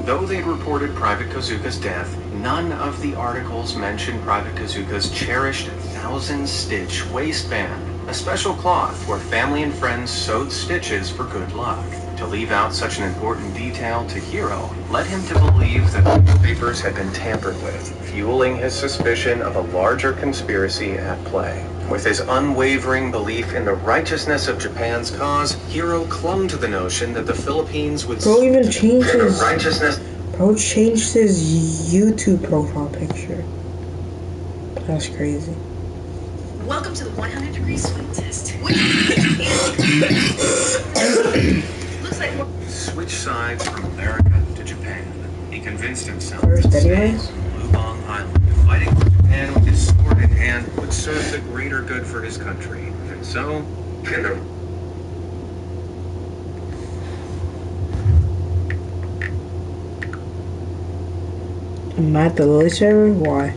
Though they'd reported Private Kozuka's death, none of the articles mentioned Private Kozuka's cherished 1,000-stitch waistband, a special cloth where family and friends sewed stitches for good luck. To leave out such an important detail to Hiro led him to believe that the papers had been tampered with, fueling his suspicion of a larger conspiracy at play. With his unwavering belief in the righteousness of Japan's cause, Hiro clung to the notion that the Philippines would Bro even changed his righteousness. Bro changed his YouTube profile picture. That's crazy. Welcome to the 100-degree sweet test. Looks like we're... Switch sides from America to Japan. He convinced himself First, that staying anyways. on Lubang Island, fighting for Japan with his sword in hand, would serve the greater good for his country. And so, in the I'm at the Lily server? Why?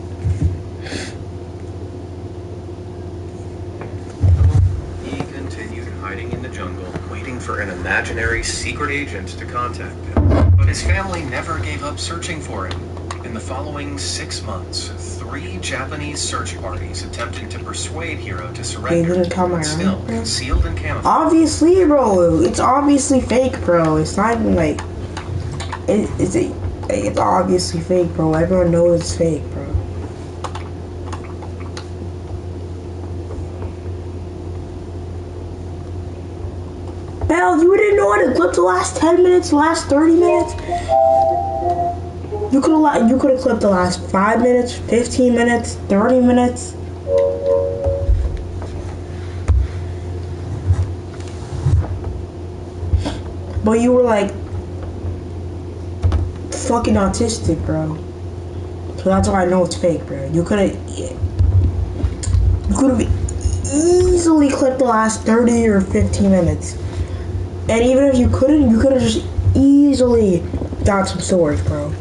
he continued hiding in the jungle, waiting for an imaginary secret agent to contact him. But his family never gave up searching for him. In the following 6 months, 3 Japanese search parties attempted to persuade Hiro to surrender. didn't come but around, still, bro? concealed and camouflaged. Obviously, bro. It's obviously fake, bro. It's not even like... It's obviously fake, bro. Everyone knows it's fake, bro. Bell, you didn't know what to clip the last 10 minutes, last 30 minutes? You could have clipped the last 5 minutes, 15 minutes, 30 minutes. But you were like fucking autistic, bro. So that's why I know it's fake, bro. You could have easily clipped the last 30 or 15 minutes. And even if you couldn't, you could have just easily got some storage, bro.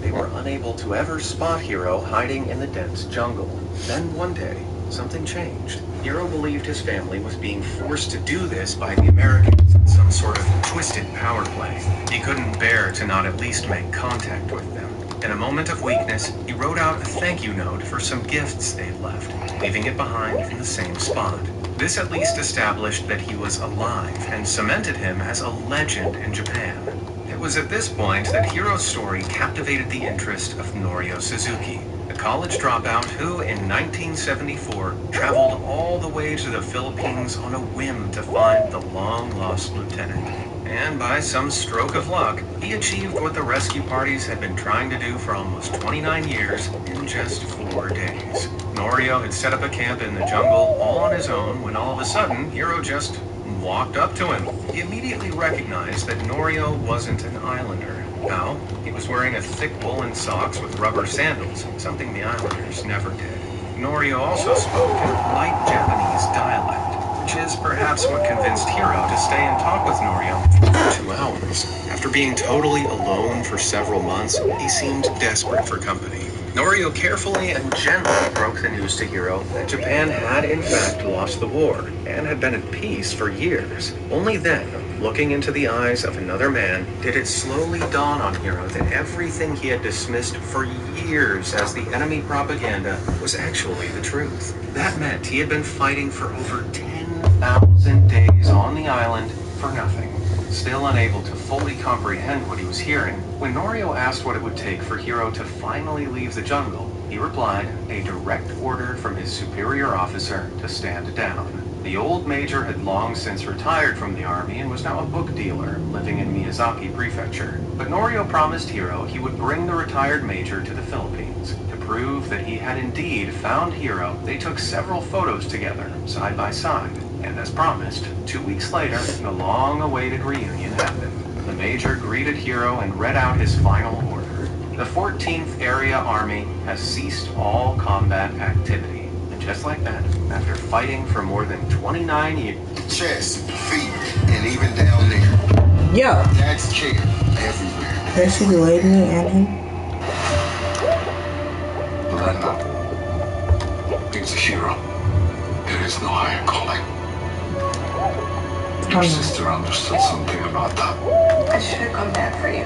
They were unable to ever spot Hiro hiding in the dense jungle. Then one day, something changed. Hiro believed his family was being forced to do this by the Americans in some sort of twisted power play. He couldn't bear to not at least make contact with them. In a moment of weakness, he wrote out a thank you note for some gifts they'd left, leaving it behind in the same spot. This at least established that he was alive and cemented him as a legend in Japan. It was at this point that Hiro's story captivated the interest of Norio Suzuki, a college dropout who, in 1974, traveled all the way to the Philippines on a whim to find the long-lost lieutenant. And by some stroke of luck, he achieved what the rescue parties had been trying to do for almost 29 years in just 4 days. Norio had set up a camp in the jungle all on his own when all of a sudden, Hiro just walked up to him. He immediately recognized that Norio wasn't an islander. Now, he was wearing a thick woolen socks with rubber sandals, something the islanders never did. Norio also spoke in a light Japanese dialect, which is perhaps what convinced Hiro to stay and talk with Norio for 2 hours. After being totally alone for several months, he seemed desperate for company. Norio carefully and gently broke the news to Hiro that Japan had in fact lost the war and had been at peace for years. Only then, looking into the eyes of another man, did it slowly dawn on Hiro that everything he had dismissed for years as the enemy propaganda was actually the truth. That meant he had been fighting for over 10,000 days on the island for nothing. Still unable to fully comprehend what he was hearing, when Norio asked what it would take for Hiro to finally leave the jungle, he replied, a direct order from his superior officer to stand down. The old major had long since retired from the army and was now a book dealer living in Miyazaki Prefecture. But Norio promised Hiro he would bring the retired major to the Philippines. To prove that he had indeed found Hiro, they took several photos together, side by side. And as promised, 2 weeks later, the long-awaited reunion happened. The major greeted Hiro and read out his final order. The 14th Area Army has ceased all combat activity. And just like that, after fighting for more than 29 years... Chest, feet, and even down there. Yo. That's care everywhere. Can I see the lady and him? But I know. He's a hero. There is no higher calling. Your sister understood something about that. I should have come back for you.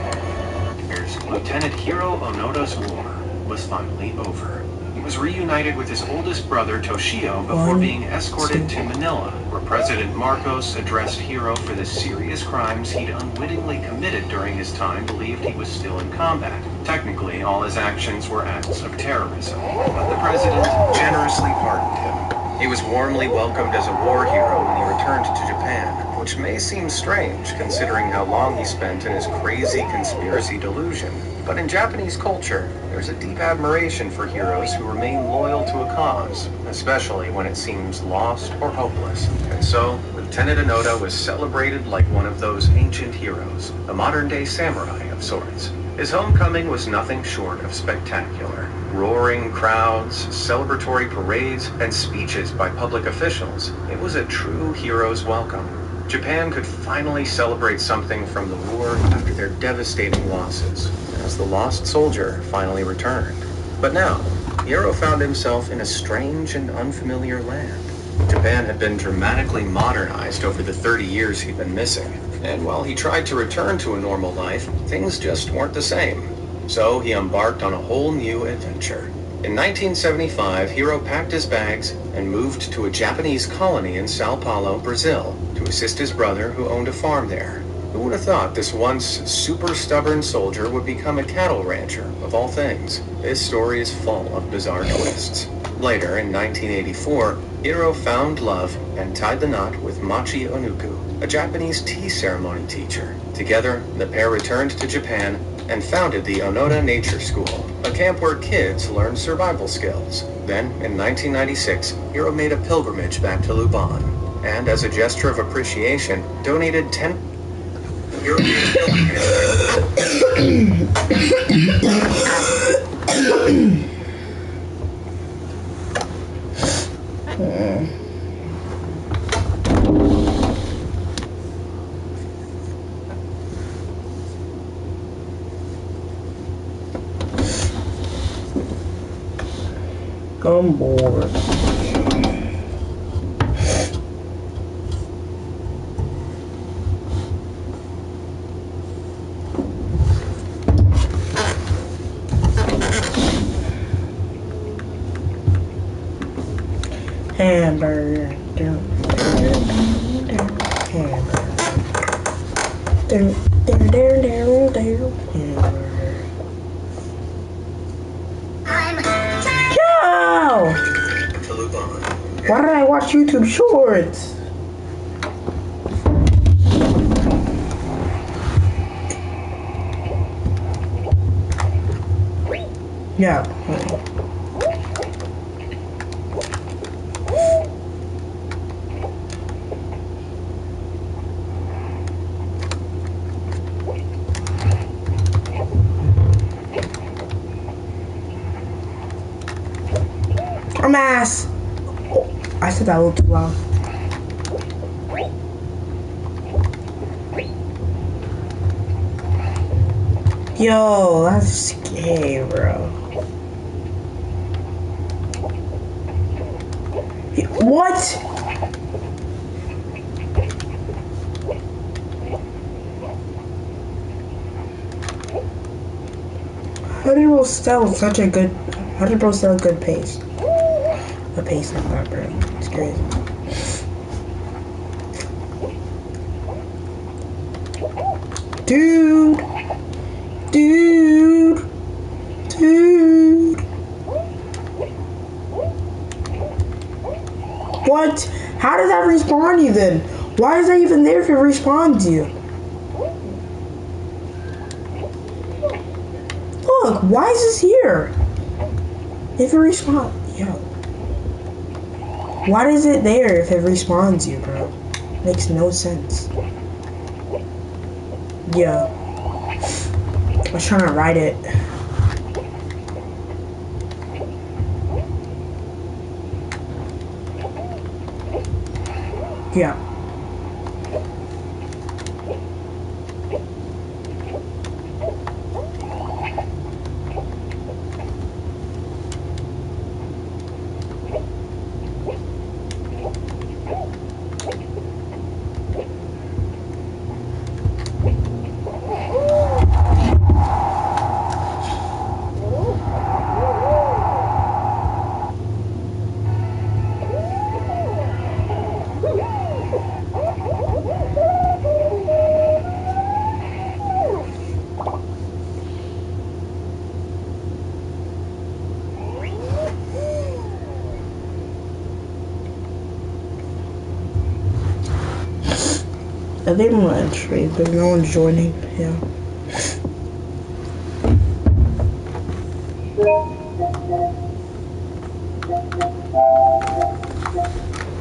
Lieutenant Hiro Onoda's war was finally over. He was reunited with his oldest brother Toshio before being escorted to Manila, where President Marcos addressed Hiro for the serious crimes he'd unwittingly committed during his time believed he was still in combat. Technically, all his actions were acts of terrorism, but the president generously pardoned him. He was warmly welcomed as a war hero when he returned to Japan, which may seem strange considering how long he spent in his crazy conspiracy delusion. But in Japanese culture, there's a deep admiration for heroes who remain loyal to a cause, especially when it seems lost or hopeless. And so, Lieutenant Onoda was celebrated like one of those ancient heroes, a modern-day samurai of sorts. His homecoming was nothing short of spectacular. Roaring crowds, celebratory parades, and speeches by public officials. It was a true hero's welcome. Japan could finally celebrate something from the war after their devastating losses, as the lost soldier finally returned. But now, Hiro found himself in a strange and unfamiliar land. Japan had been dramatically modernized over the 30 years he'd been missing, and while he tried to return to a normal life, things just weren't the same. So he embarked on a whole new adventure. In 1975, Hiro packed his bags and moved to a Japanese colony in Sao Paulo, Brazil, to assist his brother who owned a farm there. Who would have thought this once super stubborn soldier would become a cattle rancher, of all things? This story is full of bizarre twists. Later, in 1984, Hiro found love and tied the knot with Machi Onuku, a Japanese tea ceremony teacher. Together, the pair returned to Japan and founded the Onoda Nature School, a camp where kids learned survival skills. Then, in 1996, Hiro made a pilgrimage back to Lubon, and as a gesture of appreciation, donated 10... Hiro made a pilgrimage. I'm bored. Hamburger. Hamburger. Yo! Why did I watch YouTube Shorts? Yeah. I'm ass. Oh, I said that a little too loud. Yo, that's scary, bro. What? How did bro sell such a good? How did bro sell a good pace? A pace like that, bro. It's crazy. Dude. What? How does that respawn you then? Why is that even there if it respawns you? Look, why is this here? If it respawns, yo. Why is it there if it respawns you, bro? Makes no sense. Yo. I was trying to write it. Yeah. I think I'm gonna end stream because no one's joining. Yeah.